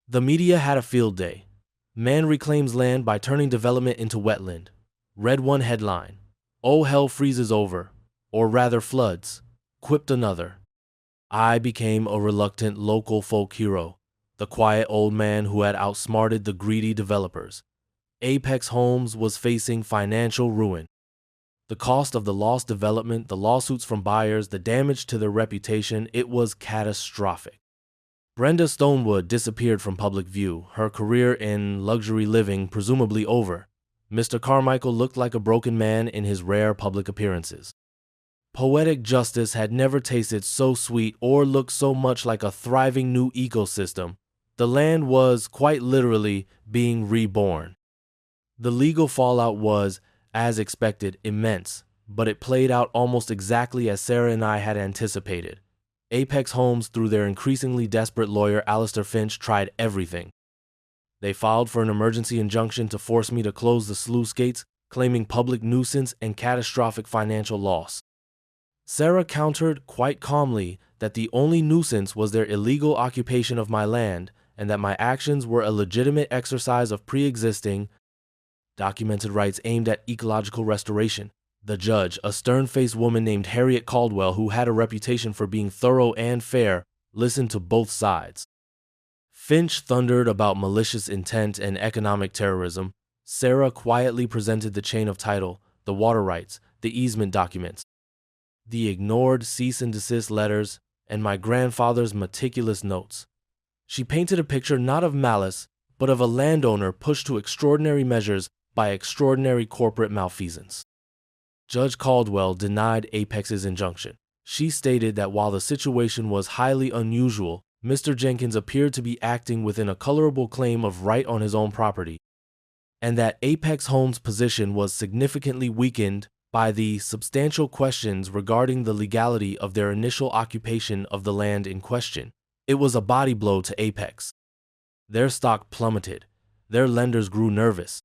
The media had a field day. Man reclaims land by turning development into wetland. Read one headline. "Oh, hell freezes over," or rather floods, quipped another. I became a reluctant local folk hero, the quiet old man who had outsmarted the greedy developers. Apex Homes was facing financial ruin. The cost of the lost development, the lawsuits from buyers, the damage to their reputation, it was catastrophic. Brenda Stonewood disappeared from public view, her career in luxury living presumably over. Mr. Carmichael looked like a broken man in his rare public appearances. Poetic justice had never tasted so sweet or looked so much like a thriving new ecosystem. The land was, quite literally, being reborn. The legal fallout was, as expected, immense, but it played out almost exactly as Sarah and I had anticipated. Apex Homes, through their increasingly desperate lawyer Alistair Finch, tried everything. They filed for an emergency injunction to force me to close the sluice gates, claiming public nuisance and catastrophic financial loss. Sarah countered quite calmly that the only nuisance was their illegal occupation of my land and that my actions were a legitimate exercise of pre-existing, documented rights aimed at ecological restoration. The judge, a stern-faced woman named Harriet Caldwell who had a reputation for being thorough and fair, listened to both sides. Finch thundered about malicious intent and economic terrorism. Sarah quietly presented the chain of title, the water rights, the easement documents, the ignored cease and desist letters, and my grandfather's meticulous notes. She painted a picture not of malice, but of a landowner pushed to extraordinary measures by extraordinary corporate malfeasance. Judge Caldwell denied Apex's injunction. She stated that while the situation was highly unusual, Mr. Jenkins appeared to be acting within a colorable claim of right on his own property, and that Apex Homes' position was significantly weakened by the substantial questions regarding the legality of their initial occupation of the land in question. It was a body blow to Apex. Their stock plummeted. Their lenders grew nervous.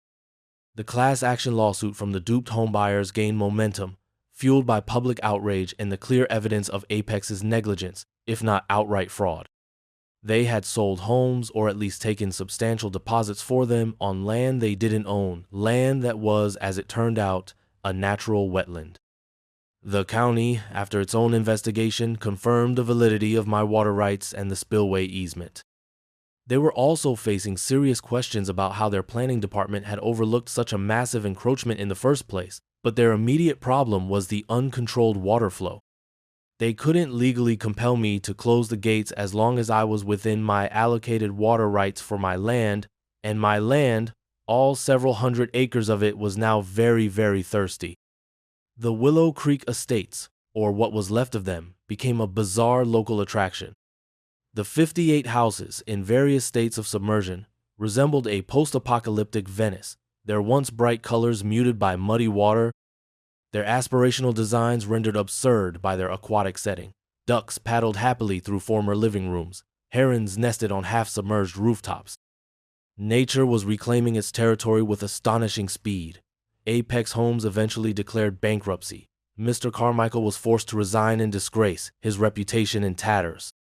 The class action lawsuit from the duped homebuyers gained momentum, fueled by public outrage and the clear evidence of Apex's negligence, if not outright fraud. They had sold homes, or at least taken substantial deposits for them, on land they didn't own, land that was, as it turned out, a natural wetland. The county, after its own investigation, confirmed the validity of my water rights and the spillway easement. They were also facing serious questions about how their planning department had overlooked such a massive encroachment in the first place, but their immediate problem was the uncontrolled water flow. They couldn't legally compel me to close the gates as long as I was within my allocated water rights for my land, and my land, all several hundred acres of it, was now very, very thirsty. The Willow Creek Estates, or what was left of them, became a bizarre local attraction. The 58 houses, in various states of submersion, resembled a post-apocalyptic Venice, their once bright colors muted by muddy water, their aspirational designs rendered absurd by their aquatic setting. Ducks paddled happily through former living rooms. Herons nested on half-submerged rooftops. Nature was reclaiming its territory with astonishing speed. Apex Homes eventually declared bankruptcy. Mr. Carmichael was forced to resign in disgrace, his reputation in tatters.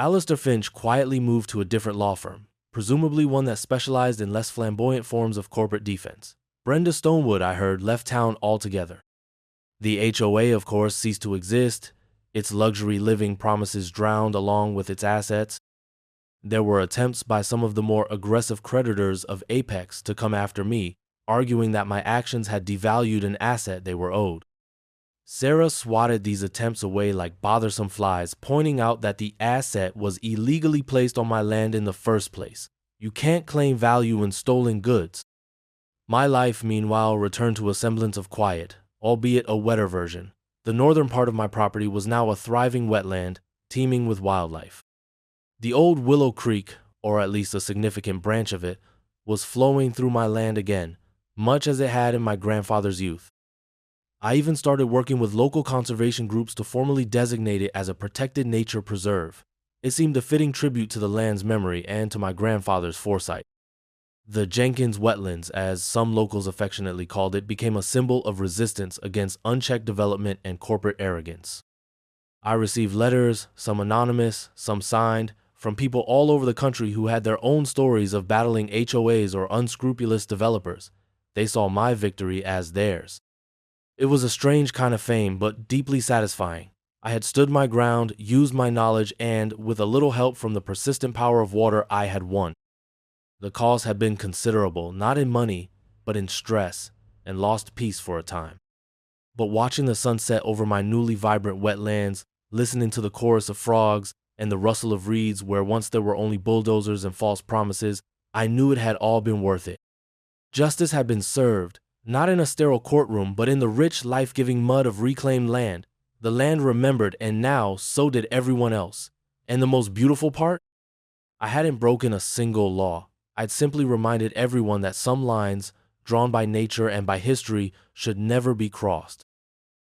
Alistair Finch quietly moved to a different law firm, presumably one that specialized in less flamboyant forms of corporate defense. Brenda Stonewood, I heard, left town altogether. The HOA, of course, ceased to exist, its luxury living promises drowned along with its assets. There were attempts by some of the more aggressive creditors of Apex to come after me, arguing that my actions had devalued an asset they were owed. Sarah swatted these attempts away like bothersome flies, pointing out that the asset was illegally placed on my land in the first place. You can't claim value in stolen goods. My life, meanwhile, returned to a semblance of quiet, albeit a wetter version. The northern part of my property was now a thriving wetland, teeming with wildlife. The old Willow Creek, or at least a significant branch of it, was flowing through my land again, much as it had in my grandfather's youth. I even started working with local conservation groups to formally designate it as a protected nature preserve. It seemed a fitting tribute to the land's memory and to my grandfather's foresight. The Jenkins Wetlands, as some locals affectionately called it, became a symbol of resistance against unchecked development and corporate arrogance. I received letters, some anonymous, some signed, from people all over the country who had their own stories of battling HOAs or unscrupulous developers. They saw my victory as theirs. It was a strange kind of fame, but deeply satisfying. I had stood my ground, used my knowledge, and, with a little help from the persistent power of water, I had won. The cost had been considerable, not in money, but in stress, and lost peace for a time. but watching the sunset over my newly vibrant wetlands, listening to the chorus of frogs and the rustle of reeds where once there were only bulldozers and false promises, I knew it had all been worth it. Justice had been served, not in a sterile courtroom, but in the rich, life-giving mud of reclaimed land. The land remembered, and now so did everyone else. And the most beautiful part? I hadn't broken a single law. I'd simply reminded everyone that some lines, drawn by nature and by history, should never be crossed.